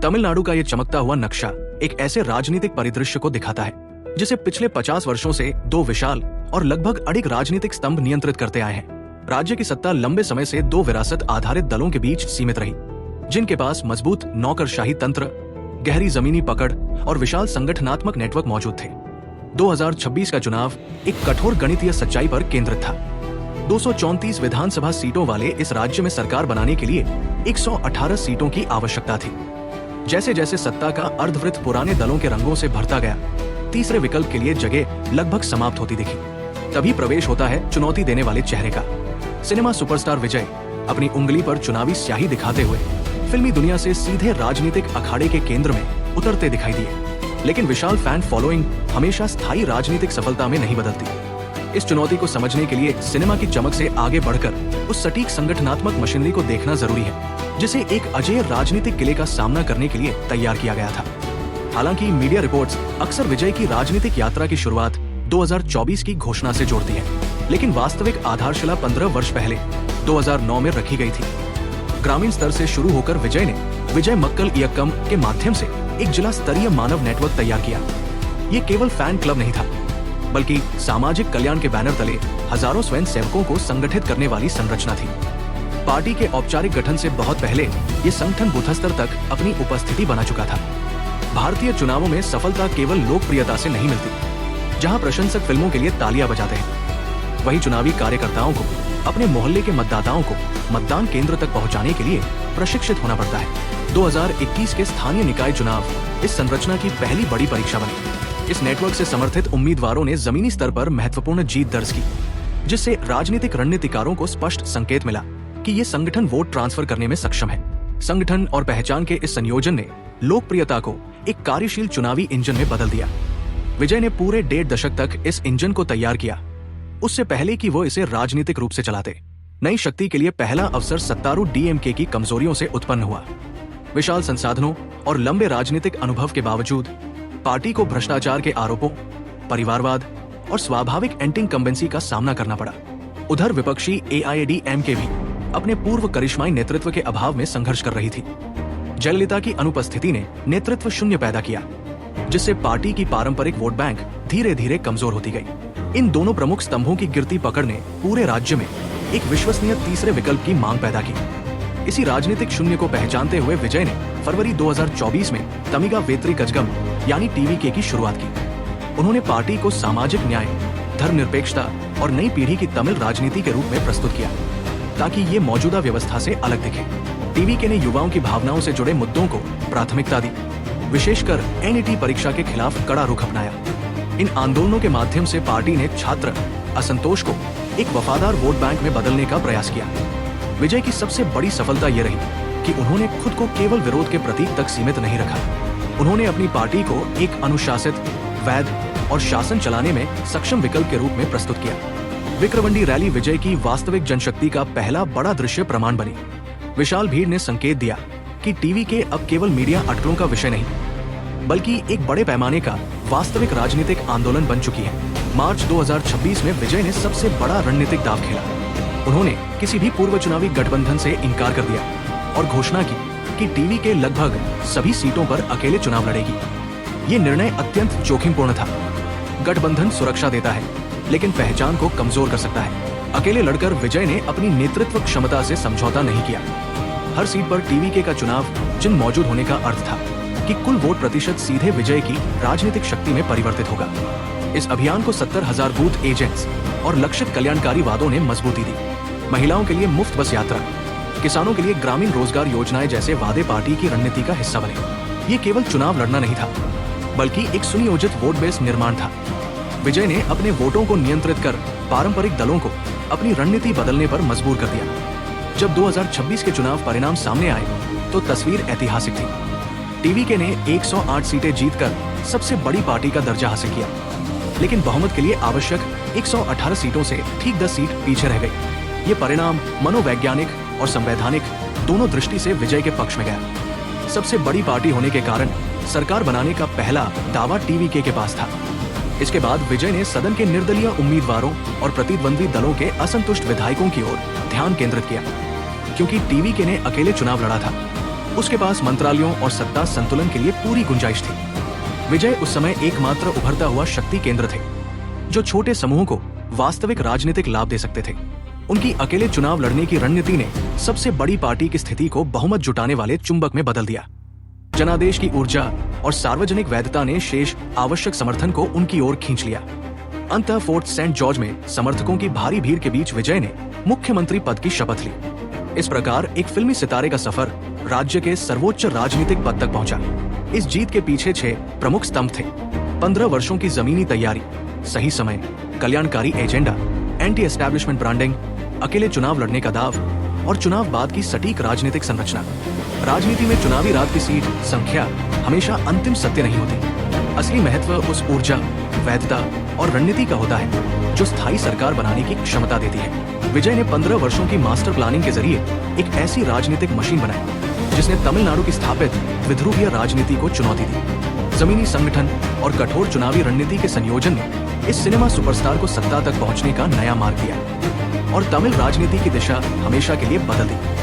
तमिलनाडु का ये चमकता हुआ नक्शा एक ऐसे राजनीतिक परिदृश्य को दिखाता है जिसे पिछले 50 वर्षों से दो विशाल और लगभग अडिग राजनीतिक स्तंभ नियंत्रित करते आए हैं। राज्य की सत्ता लंबे समय से दो विरासत आधारित दलों के बीच सीमित रही, जिनके पास मजबूत नौकरशाही तंत्र, गहरी जमीनी पकड़ और विशाल संगठनात्मक नेटवर्क मौजूद थे। 2026 का चुनाव एक कठोर गणितीय सच्चाई पर केंद्रित था। 234 विधानसभा सीटों वाले इस राज्य में सरकार बनाने के लिए 118 सीटों की आवश्यकता थी। जैसे जैसे सत्ता का अर्धवृत्त पुराने दलों के रंगों से भरता गया, तीसरे विकल्प के लिए जगह लगभग समाप्त होती दिखी। तभी प्रवेश होता है चुनौती देने वाले चेहरे का। सिनेमा सुपरस्टार विजय अपनी उंगली पर चुनावी स्याही दिखाते हुए फिल्मी दुनिया से सीधे राजनीतिक अखाड़े के केंद्र में उतरते दिखाई दिए। लेकिन विशाल फैन फॉलोइंग हमेशा स्थायी राजनीतिक सफलता में नहीं बदलती। इस चुनौती को समझने के लिए सिनेमा की चमक से आगे बढ़कर उस सटीक संगठनात्मक मशीनरी को देखना जरूरी है, जिसे एक अजेय राजनीतिक किले का सामना करने के लिए तैयार किया गया था। हालांकि मीडिया रिपोर्ट्स अक्सर विजय की राजनीतिक यात्रा की शुरुआत 2024 की घोषणा से जोड़ती है, लेकिन वास्तविक आधारशिला 15 वर्ष पहले 2009 में रखी गई थी। ग्रामीण स्तर से शुरू होकर विजय ने विजय मक्कल इयक्कम के माध्यम से एक जिला स्तरीय मानव नेटवर्क तैयार किया। ये केवल फैन क्लब नहीं था, बल्कि सामाजिक कल्याण के बैनर तले हजारों स्वयं सेवकों को संगठित करने वाली संरचना थी। पार्टी के औपचारिक गठन से बहुत पहले ये संगठन बूथ स्तर तक अपनी उपस्थिति बना चुका था। भारतीय चुनावों में सफलता केवल लोकप्रियता से नहीं मिलती, जहां प्रशंसक फिल्मों के लिए तालियां बजाते हैं, वहीं चुनावी कार्यकर्ताओं को अपने मोहल्ले के मतदाताओं को मतदान केंद्र तक पहुंचाने के लिए प्रशिक्षित होना पड़ता है। 2021 के स्थानीय निकाय चुनाव इस संरचना की पहली बड़ी परीक्षा बनी। इस नेटवर्क से समर्थित उम्मीदवारों ने जमीनी स्तर पर महत्वपूर्ण जीत दर्ज की, जिससे राजनीतिक रणनीतिकारों को स्पष्ट संकेत मिला कि ये संगठन वोट ट्रांसफर करने में सक्षम है। संगठन और पहचान के इस संयोजन ने लोकप्रियता को एक कार्यशील चुनावी इंजन में बदल दिया। विजय ने पूरे 1.5 दशक तक इस इंजन को तैयार किया, उससे पहले कि वो इसे राजनीतिक रूप से चलाते। नई शक्ति के लिए पहला अवसर सत्तारूढ़ डीएमके की कमजोरियों से उत्पन्न हुआ। विशाल संसाधनों और लंबे राजनीतिक अनुभव के बावजूद पार्टी को भ्रष्टाचार के आरोपों, परिवारवाद और स्वाभाविक एंटी इनकम्बेंसी का सामना करना पड़ा। उधर विपक्षी एआईएडीएमके भी अपने पूर्व करिश्माई नेतृत्व के अभाव में संघर्ष कर रही थी। जयललिता की अनुपस्थिति ने नेतृत्व शून्य पैदा किया, जिससे पार्टी की पारंपरिक वोट बैंक धीरे धीरे कमजोर होती गई। इन दोनों प्रमुख स्तंभों की गिरती पकड़ ने पूरे राज्य में एक विश्वसनीय तीसरे विकल्प की मांग पैदा की। इसी राजनीतिक शून्य को पहचानते हुए विजय ने फरवरी 2024 में तमिगा वेत्री कजगम यानी टीवीके की शुरुआत की। उन्होंने पार्टी को सामाजिक न्याय, धर्मनिरपेक्षता और नई पीढ़ी की तमिल राजनीति के रूप में प्रस्तुत किया, ताकि ये मौजूदा व्यवस्था से अलग दिखे। टीवीके ने युवाओं की भावनाओं से जुड़े मुद्दों को प्राथमिकता दी, विशेषकर एनईटी परीक्षा के खिलाफ कड़ा रुख अपनाया। इन आंदोलनों के माध्यम से पार्टी ने छात्र असंतोष को एक वफादार वोट बैंक में बदलने का प्रयास किया। विजय की सबसे बड़ी सफलता ये रही कि उन्होंने खुद को केवल विरोध के प्रतीक तक सीमित नहीं रखा। उन्होंने अपनी पार्टी को एक अनुशासित, वैध और शासन चलाने में सक्षम विकल्प के रूप में प्रस्तुत किया। विक्रवंडी रैली विजय की वास्तविक जनशक्ति का पहला बड़ा दृश्य प्रमाण बनी। विशाल भीड़ ने संकेत दिया कि टीवीके अब केवल मीडिया अटकलों का विषय नहीं, बल्कि एक बड़े पैमाने का वास्तविक राजनीतिक आंदोलन बन चुकी है। मार्च 2026 में विजय ने सबसे बड़ा रणनीतिक दांव खेला। उन्होंने किसी भी पूर्व चुनावी गठबंधन से इनकार कर दिया और घोषणा की कि टीवीके लगभग सभी सीटों पर अकेले चुनाव लड़ेगी। ये निर्णय अत्यंत जोखिमपूर्ण था। गठबंधन सुरक्षा देता है, लेकिन पहचान को कमजोर कर सकता है। अकेले लड़कर विजय ने अपनी नेतृत्व क्षमता से समझौता नहीं किया। हर सीट पर टीवीके का चुनाव चिन्ह मौजूद होने का अर्थ था कि कुल वोट प्रतिशत सीधे विजय की राजनीतिक शक्ति में परिवर्तित होगा। इस अभियान को 70,000 बूथ एजेंट्स और लक्षित कल्याणकारी वादों ने मजबूती दी। महिलाओं के लिए मुफ्त बस यात्रा, किसानों के लिए ग्रामीण रोजगार योजनाएं जैसे वादे पार्टी की रणनीति का हिस्सा बने। ये केवल चुनाव लड़ना नहीं था, बल्कि एक सुनियोजित वोट बेस निर्माण था। विजय ने अपने वोटों को नियंत्रित कर पारंपरिक दलों को अपनी रणनीति बदलने पर मजबूर कर दिया। जब 2026 के चुनाव परिणाम सामने आए तो तस्वीर ऐतिहासिक थी। टीवीके ने 108 सीटें जीतकर सबसे बड़ी पार्टी का दर्जा हासिल किया, लेकिन बहुमत के लिए आवश्यक 118 सीटों से ठीक 10 सीट पीछे रह गई। ये परिणाम मनोवैज्ञानिक और संवैधानिक दोनों दृष्टि से विजय के पक्ष में गया। सबसे बड़ी पार्टी होने के कारण सरकार बनाने का पहला दावा टीवीके के पास था। इसके बाद विजय ने सदन के निर्दलीय उम्मीदवारों और प्रतिद्वंदी दलों के असंतुष्ट विधायकों की ओर ध्यान केंद्रित किया। क्योंकि टीवीके ने अकेले चुनाव लड़ा था, उसके पास मंत्रालयों और सत्ता संतुलन के लिए पूरी गुंजाइश थी। विजय उस समय एकमात्र उभरता हुआ शक्ति केंद्र थे जो छोटे समूहों को वास्तविक राजनीतिक लाभ दे सकते थे। उनकी अकेले चुनाव लड़ने की रणनीति ने सबसे बड़ी पार्टी की स्थिति को बहुमत जुटाने वाले चुंबक में बदल दिया। जनादेश की ऊर्जा और सार्वजनिक वैधता ने शेष आवश्यक समर्थन को उनकी ओर खींच लिया। अंततः फोर्ट सेंट जॉर्ज में समर्थकों की भारी भीड़ के बीच विजय ने मुख्यमंत्री पद की शपथ ली। इस प्रकार एक फिल्मी सितारे का सफर राज्य के सर्वोच्च राजनीतिक पद तक पहुंचा। इस जीत के पीछे 6 प्रमुख स्तंभ थे: 15 वर्षों की जमीनी तैयारी, सही समय, कल्याणकारी एजेंडा, एंटी एस्टैब्लिशमेंट ब्रांडिंग, अकेले चुनाव लड़ने का दाव और चुनाव बाद की सटीक राजनीतिक संरचना। राजनीति में चुनावी रात की सीट संख्या हमेशा अंतिम सत्य नहीं होती। असली महत्व उस ऊर्जा, वैधता और रणनीति का होता है जो स्थायी सरकार बनाने की क्षमता देती है। विजय ने 15 वर्षों की मास्टर प्लानिंग के जरिए एक ऐसी राजनीतिक मशीन बनाई जिसने तमिलनाडु की स्थापित द्विध्रुवीय राजनीति को चुनौती दी। जमीनी संगठन और कठोर चुनावी रणनीति के संयोजन ने इस सिनेमा सुपरस्टार को सत्ता तक पहुंचने का नया मार्ग दिया और तमिल राजनीति की दिशा हमेशा के लिए बदल दी।